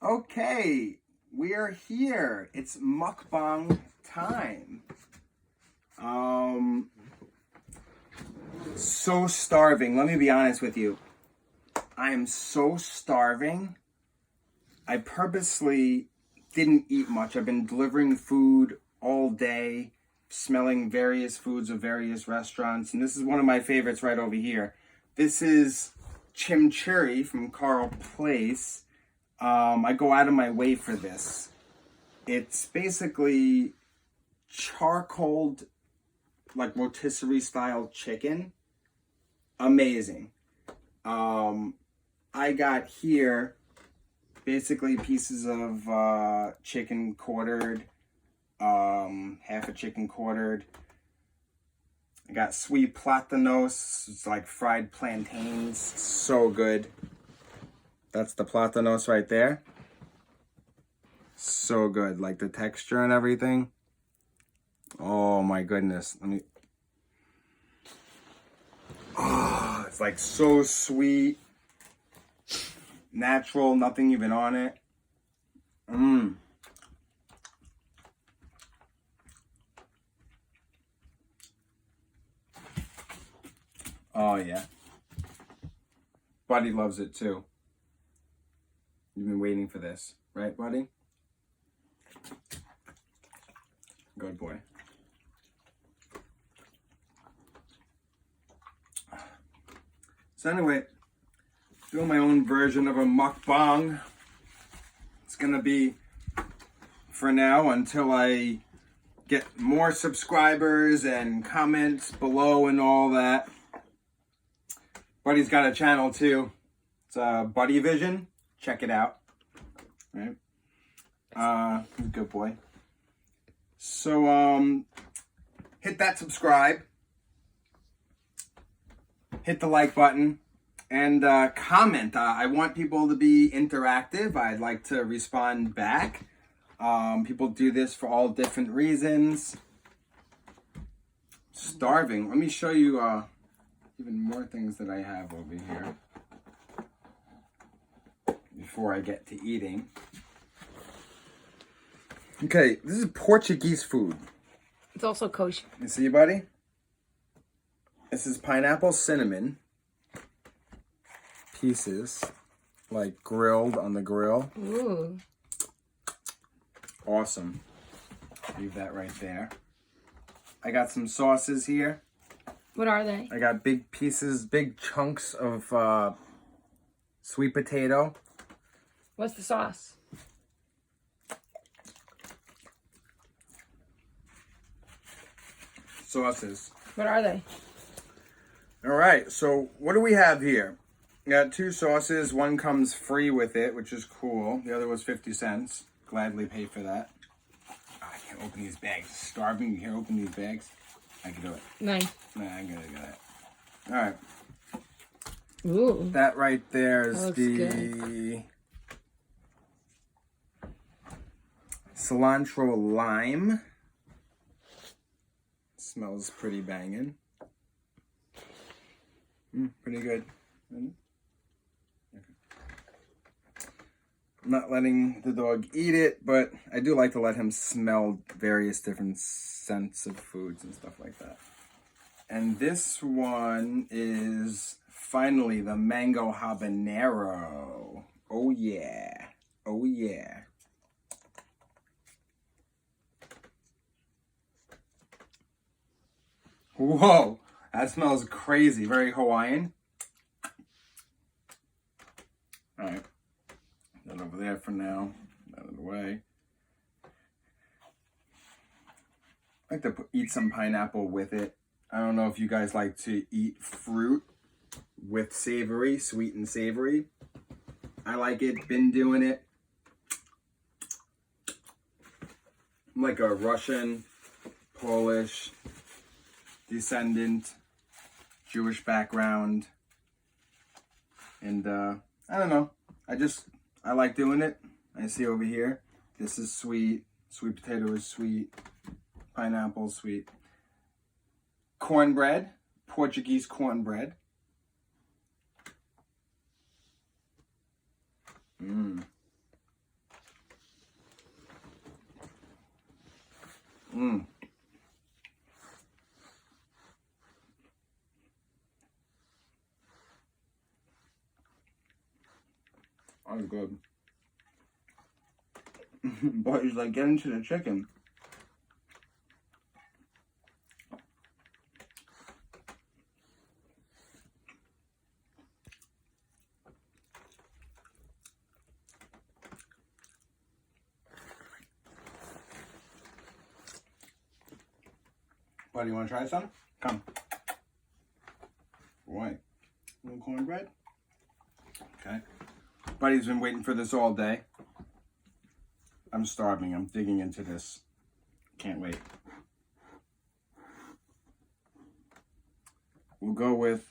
Okay, we are here. It's mukbang time. So starving. Let me be honest with you. I am so starving. I purposely didn't eat much. I've been delivering food all day, smelling various foods of various restaurants, and this is one of my favorites right over here. This is CHIMCHURRI from Carl Place. I go out of my way for this. It's basically charcoaled, like rotisserie style chicken. Amazing. I got here basically pieces of chicken quartered, half a chicken quartered. I got sweet platanos. It's like fried plantains. So good. That's the platanos right there. So good. Like the texture and everything. Oh my goodness. Oh, it's like so sweet. Natural. Nothing even on it. Oh yeah. Buddy loves it too. You've been waiting for this, right, buddy? Good boy. So anyway, doing my own version of a mukbang. It's gonna be for now until I get more subscribers and comments below and all that. Buddy's got a channel too. It's Buddy Vision. Check it out. Right? He's a good boy. So hit that subscribe. Hit the like button. And comment. I want people to be interactive. I'd like to respond back. People do this for all different reasons. Starving. Let me show you even more things that I have over here before I get to eating. Okay, this is Portuguese food. It's also kosher. You see, buddy? This is pineapple cinnamon pieces, like grilled on the grill. Ooh. Awesome. Leave that right there. I got some sauces here. What are they? I got big pieces, big chunks of sweet potato. What's the sauce? Sauces. What are they? All right, so what do we have here? We got two sauces. One comes free with it, which is cool. The other was 50 cents. Gladly pay for that. Oh, I can't open these bags. Starving. You can't open these bags. I can do it. Nice. Nah, I'm gonna do that. All right. Ooh. That right there is That the good. cilantro lime. Smells pretty banging. Pretty good. Okay. I'm not letting the dog eat it, but I do like to let him smell various different scents of foods and stuff like that. And this one is finally the mango habanero. Oh yeah. Oh yeah. Whoa, that smells crazy. Very Hawaiian. All right, that over there for now. Out of the way. I like to eat some pineapple with it. I don't know if you guys like to eat fruit with savory, sweet and savory. I like it. Been doing it. I'm like a Russian, Polish descendant, Jewish background, and I don't know, I like doing it. I see over here, this is sweet potato is sweet, pineapple sweet, cornbread, Portuguese cornbread, Mmm. That was good. But he's like, get into the chicken. Buddy, you want to try some? Come. Right. Little cornbread. Okay. Buddy's been waiting for this all day. I'm starving. I'm digging into this. Can't wait. We'll go with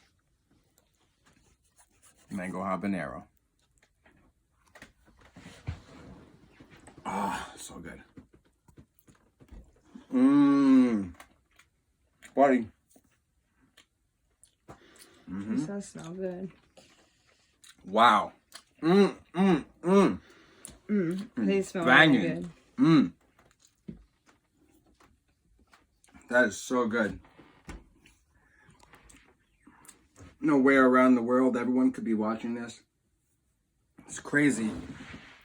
mango habanero. Ah, so good. Mmm. Buddy. This does smell good. Wow. They smell Banging. really good. That is so good. Nowhere around the world everyone could be watching this. It's crazy.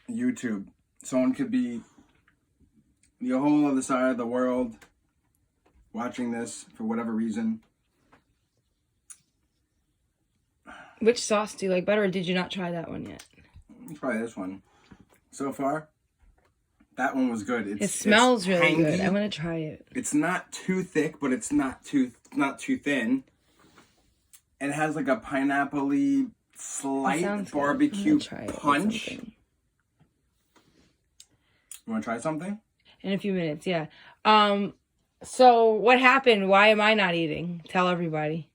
YouTube. Someone could be the whole other side of the world watching this for whatever reason. Which sauce do you like better, or did you not try that one yet? Let's try this one. So far, that one was good. It smells really tangy. good. I'm gonna try it. It's not too thick, but it's not too thin. It has like a pineapple-y, slight barbecue punch. You want to try something? In a few minutes, yeah. So what happened? Why am I not eating? Tell everybody.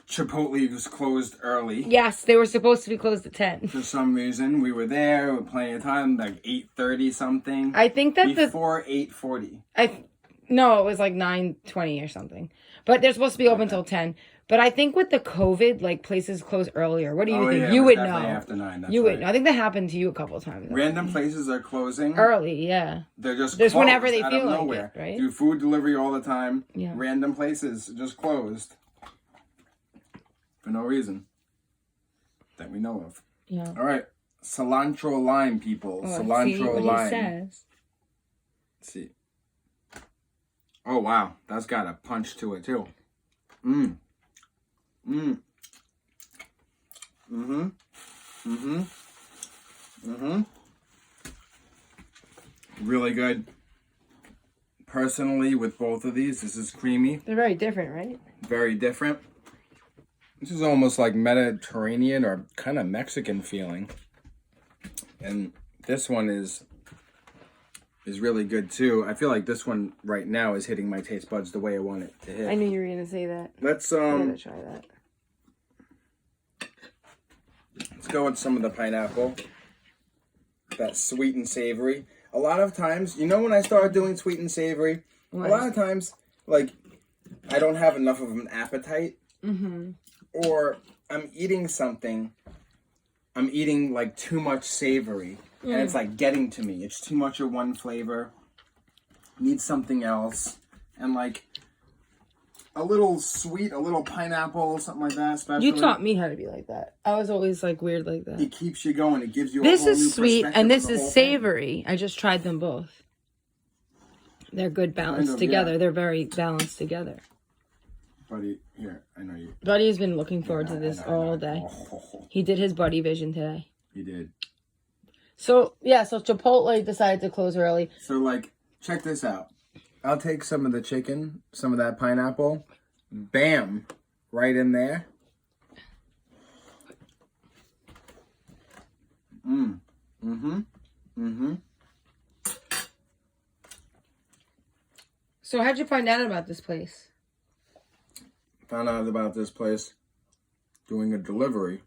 Chipotle was closed early. Yes, they were supposed to be closed at 10. For some reason, we were there with plenty of time, like 8:30 something. I think that before 8:40. No, it was like 9:20 or something. But they're supposed to be open till 10. But I think with the COVID, like places close earlier. What do you think? Yeah, you would know. After 9. That's you right. would know. I think that happened to you a couple of times. Random places are closing early, yeah. They're just There's closed whenever they out feel of like nowhere. it, right? Do food delivery all the time. Yeah. Random places just closed for no reason that we know of. Yeah. All right, cilantro lime, people. Oh, Cilantro see what lime. he says. Let's see. Oh wow, that's got a punch to it too. Really good. Personally, with both of these, this is creamy. They're very different, right? Very different. This is almost like Mediterranean or kind of Mexican feeling. And this one is really good too. I feel like this one right now is hitting my taste buds the way I want it to hit. I knew you were gonna say that. Let's I'm gonna try that. Let's go with some of the pineapple. That sweet and savory. A lot of times, you know, when I start doing sweet and savory, What? a lot of times, like, I don't have enough of an appetite. Or I'm eating something, I'm eating like too much savory. And it's like getting to me. It's too much of one flavor. Need something else. And like a little sweet, a little pineapple, something like that. Especially. You taught me how to be like that. I was always like weird like that. It keeps you going. It gives you This a whole new is sweet perspective and this of the is whole thing. savory. I just tried them both. They're good balanced Kind of, together. yeah. They're very balanced together. Buddy, here, I know you. Buddy's been looking forward to this I know. all day. Oh, He did his buddy vision today. he did. So, yeah, so Chipotle decided to close early. So, like, check this out. I'll take some of the chicken, some of that pineapple. Bam! Right in there. So how'd you find out about this place? Found out about this place doing a delivery.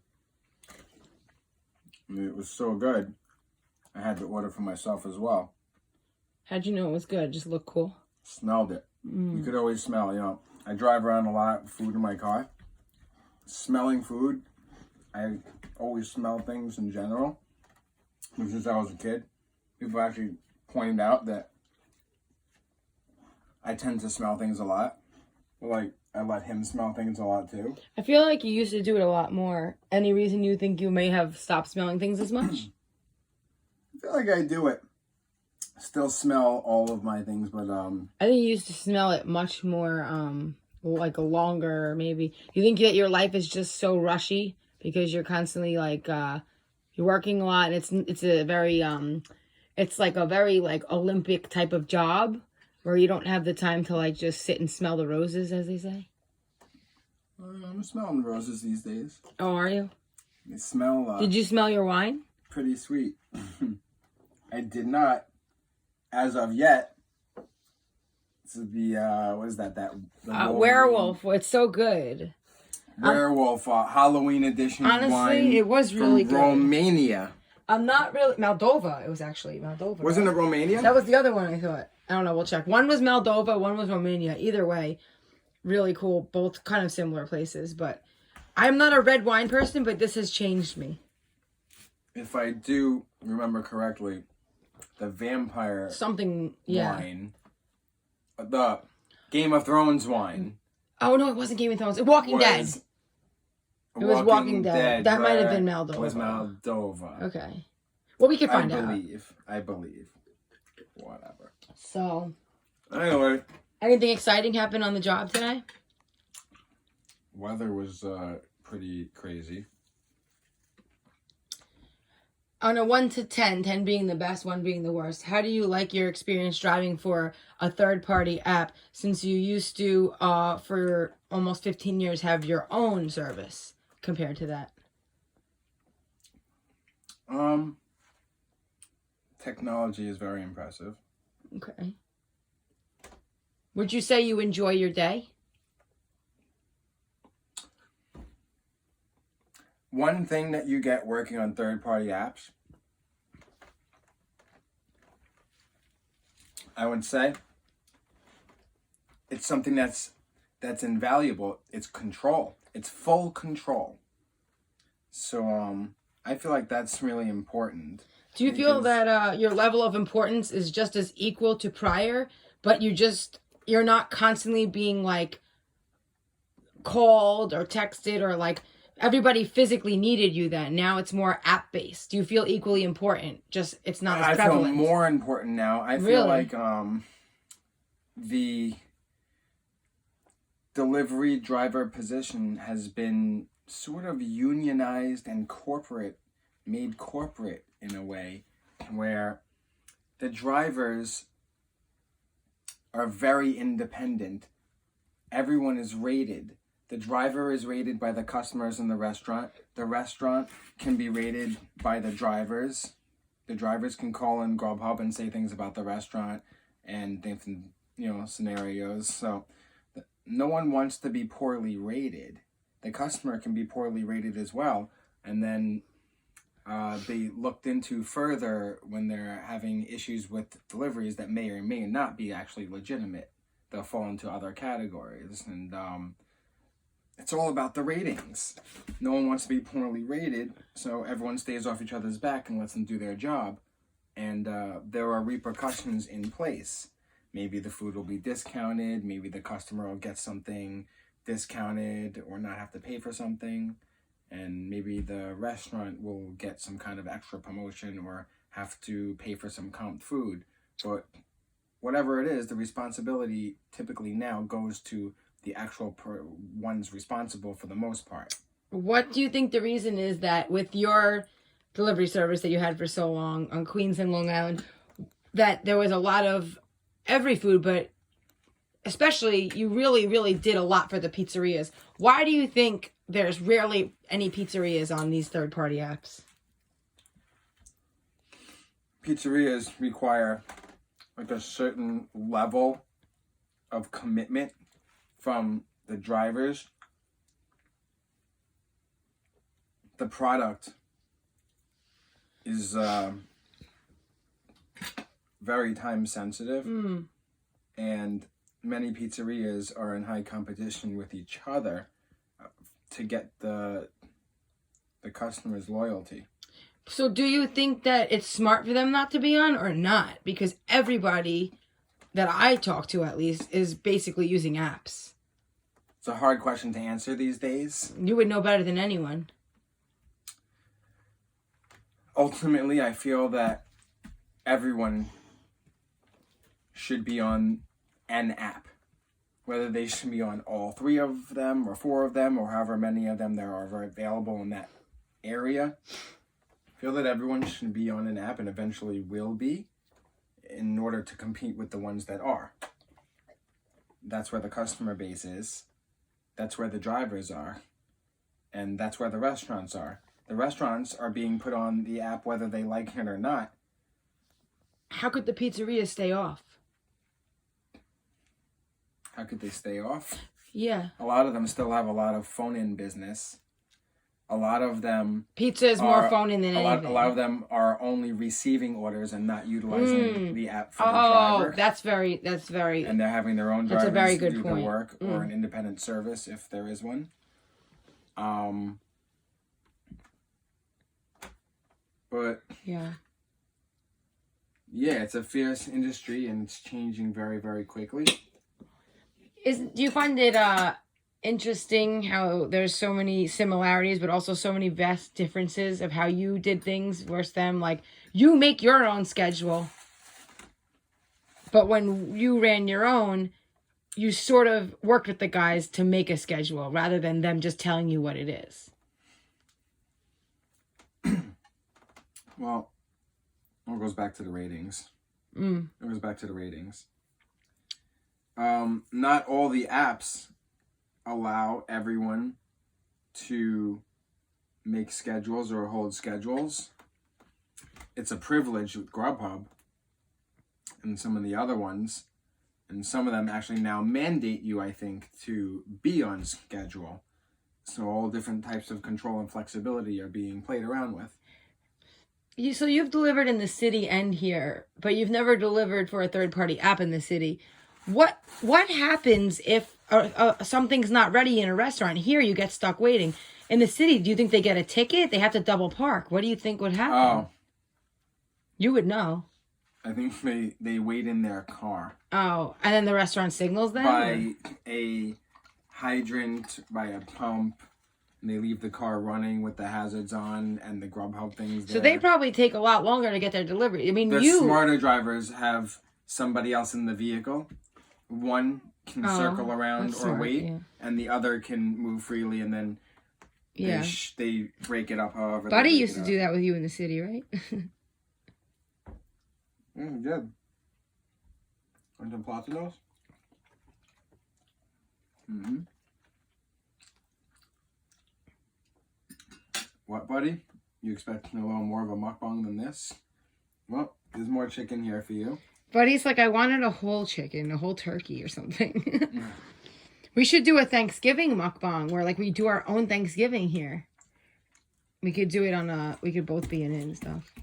I mean, it was so good. I had to order for myself as well. How'd you know it was good? Just look cool? Smelled it. You could always smell, you know. I drive around a lot with food in my car. Smelling food. I always smell things in general. Since I was a kid. People actually pointed out that I tend to smell things a lot. Like, I let him smell things a lot too. I feel like you used to do it a lot more. Any reason you think you may have stopped smelling things as much? I feel like I do it. Still smell all of my things, but I think you used to smell it much more, like a longer, maybe. You think that your life is just so rushy because you're constantly like, you're working a lot, and it's a very, it's like a very like Olympic type of job where you don't have the time to like just sit and smell the roses, as they say. I'm smelling roses these days. Oh, are you? They smell. Did you smell your wine? Pretty sweet. I did not, as of yet. This is the what is that? The Werewolf. It's so good. Werewolf Halloween edition honestly, wine. It was really from good. Romania. I'm not really Moldova. It was actually Moldova. Wasn't it Romania? That was the other one. I thought. I don't know. We'll check. One was Moldova. One was Romania. Either way, really cool. Both kind of similar places. But I'm not a red wine person. But this has changed me. If I do remember correctly, the vampire wine, the Game of Thrones wine. Oh no, it wasn't Game of Thrones. Walking Dead. It was Walking Dead. That might have been Moldova. It was Moldova. Okay. Well, we can find out. I believe. Whatever. So. Anyway. Anything exciting happened on the job today? Weather was pretty crazy. On a 1 to 10, 10 being the best, 1 being the worst, how do you like your experience driving for a third-party app since you used to, for almost 15 years, have your own service compared to that? Technology is very impressive. Okay. Would you say you enjoy your day? One thing that you get working on third-party apps, I would say, it's something that's invaluable. It's control. It's full control. So I feel like that's really important. Do you feel that your level of importance is just as equal to prior, but you're not constantly being like called or texted or like everybody physically needed you then? Now it's more app based. Do you feel equally important? Just it's not as prevalent. I feel more important now. I feel like the delivery driver position has been sort of unionized and made corporate in a way where the drivers are very independent. Everyone is rated. The driver is rated by the customers in the restaurant. The restaurant can be rated by the drivers. The drivers can call in Grubhub and say things about the restaurant and different, scenarios. So no one wants to be poorly rated. The customer can be poorly rated as well. And then they looked into further when they're having issues with deliveries that may or may not be actually legitimate. They'll fall into other categories. And it's all about the ratings. No one wants to be poorly rated, so everyone stays off each other's back and lets them do their job. And there are repercussions in place. Maybe the food will be discounted. Maybe the customer will get something discounted or not have to pay for something. And maybe the restaurant will get some kind of extra promotion or have to pay for some comped food. But whatever it is, the responsibility typically now goes to the actual ones responsible for the most part. What do you think the reason is that with your delivery service that you had for so long on Queens and Long Island, that there was a lot of every food, but especially you really, really did a lot for the pizzerias. Why do you think there's rarely any pizzerias on these third-party apps? Pizzerias require like a certain level of commitment from the drivers. The product is very time sensitive, and many pizzerias are in high competition with each other to get the customer's loyalty. So do you think that it's smart for them not to be on or not? Because everybody that I talk to at least is basically using apps. It's a hard question to answer these days. You would know better than anyone. Ultimately, I feel that everyone should be on an app. Whether they should be on all 3 of them or 4 of them or however many of them there are available in that area. I feel that everyone should be on an app and eventually will be in order to compete with the ones that are. That's where the customer base is. That's where the drivers are. And that's where the restaurants are. The restaurants are being put on the app whether they like it or not. How could the pizzeria stay off? How could they stay off? Yeah. A lot of them still have a lot of phone-in business. A lot of them... Pizza is more phone-in than anything. A lot of them are only receiving orders and not utilizing the app for the driver. That's very... And they're having their own drivers that's a very good do point. the work or an independent service if there is one. But... Yeah, it's a fierce industry and it's changing very, very quickly. do you find it interesting how there's so many similarities but also so many vast differences of how you did things versus them? Like, you make your own schedule, but when you ran your own, you sort of worked with the guys to make a schedule rather than them just telling you what it is. Well, it goes back to the ratings. It goes back to the ratings. Not all the apps allow everyone to make schedules or hold schedules. It's a privilege with Grubhub and some of the other ones. And some of them actually now mandate you, I think, to be on schedule. So all different types of control and flexibility are being played around with. So you've delivered in the city and here, but you've never delivered for a third-party app in the city. What happens if something's not ready in a restaurant? Here, you get stuck waiting. In the city, do you think they get a ticket? They have to double park. What do you think would happen? Oh. You would know. I think they wait in their car. Oh, and then the restaurant signals them? By a hydrant, by a pump. And they leave the car running with the hazards on and the Grubhub things there. So they probably take a lot longer to get their delivery. I mean, the smarter drivers have somebody else in the vehicle. One can circle around or wait, and the other can move freely, and then they break it up however. Buddy used to do that with you in the city, right? Good. Want some platinos? Mm-hmm. What, buddy? You expecting a little more of a mukbang than this? Well, there's more chicken here for you. Buddy's like, I wanted a whole chicken, a whole turkey or something. We should do a Thanksgiving mukbang where, like, we do our own Thanksgiving here. We could do it we could both be in it and stuff.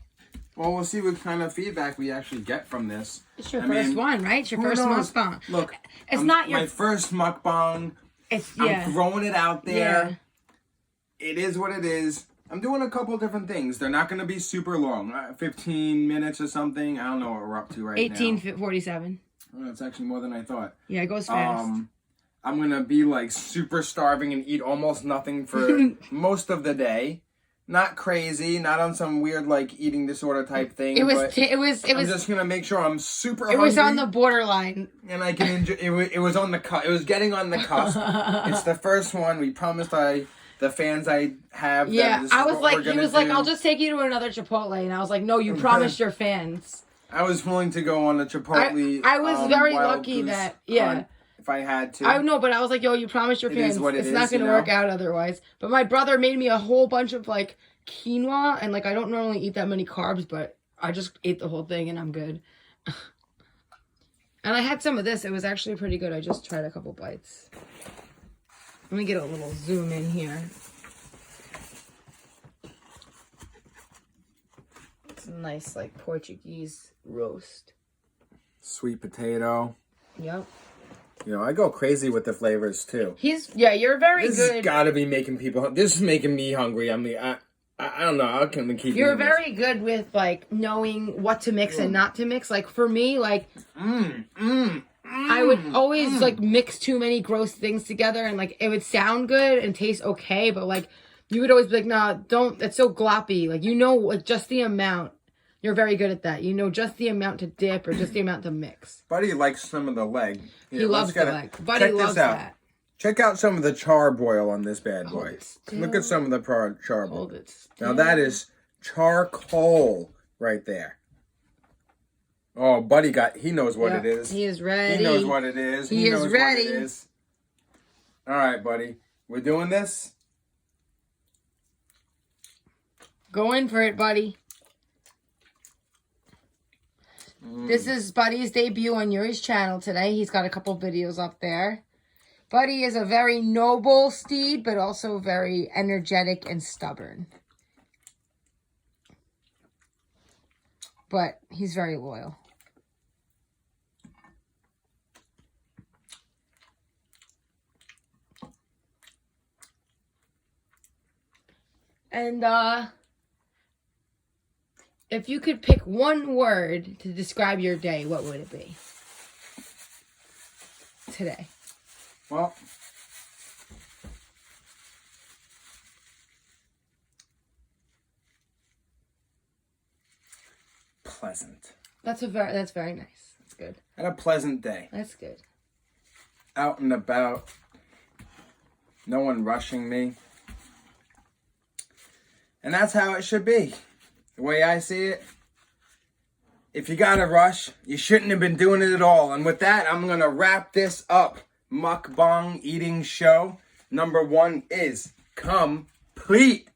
Well, we'll see what kind of feedback we actually get from this. It's your first one, right? It's your first mukbang. Look, it's not my first mukbang. I'm throwing it out there. Yeah. It is what it is. I'm doing a couple different things. They're not going to be super long. 15 minutes or something. I don't know what we're up to right now. 18:47. Oh, that's actually more than I thought. Yeah, it goes fast. I'm going to be like super starving and eat almost nothing for most of the day. Not crazy, not on some weird like eating disorder type thing. It was. I'm just gonna make sure I'm super hungry. It was on the borderline, and I can enjoy. It was on the cusp. It was getting on the cusp. It's the first one. We promised the fans I have. Yeah, I was like, he was like, I'll just take you to another Chipotle, and I was like, no, you promised your fans. I was willing to go on a Chipotle. I was very lucky that if I had to. I know, but I was like, yo, you promised your fans. It's not going to work out otherwise. But my brother made me a whole bunch of, like, quinoa. And, like, I don't normally eat that many carbs, but I just ate the whole thing and I'm good. And I had some of this. It was actually pretty good. I just tried a couple bites. Let me get a little zoom in here. It's a nice, like, Portuguese roast. Sweet potato. Yep. You know, I go crazy with the flavors too. You're very good. This has got to be making people. This is making me hungry. I don't know. I can keep. You're eating this. very good with like knowing what to mix and not to mix. Like for me, like I would always like mix too many gross things together, and like it would sound good and taste okay, but like you would always be like, "Nah, don't. It's so gloppy." Like you know, like just the amount. You're very good at that. You know just the amount to dip or just the amount to mix. Buddy likes some of the leg. Here, He loves the leg. Buddy loves that. Check out some of the charboil on this bad boy. Look at some of the charboil. Hold it Now that is charcoal right there. Oh, Buddy he knows what it is. He is ready. He knows what it is. He is knows ready. What it is. All right, Buddy. We're doing this. Go in for it, Buddy. This is Buddy's debut on Yuri's channel today. He's got a couple videos up there. Buddy is a very noble steed, but also very energetic and stubborn. But he's very loyal. And, if you could pick one word to describe your day, what would it be? Today. Well, pleasant. That's very nice. That's good. And a pleasant day. That's good. Out and about. No one rushing me. And that's how it should be. The way I see it. If you gotta rush, you shouldn't have been doing it at all. And with that, I'm gonna wrap this up. Mukbang eating show number 1 is complete.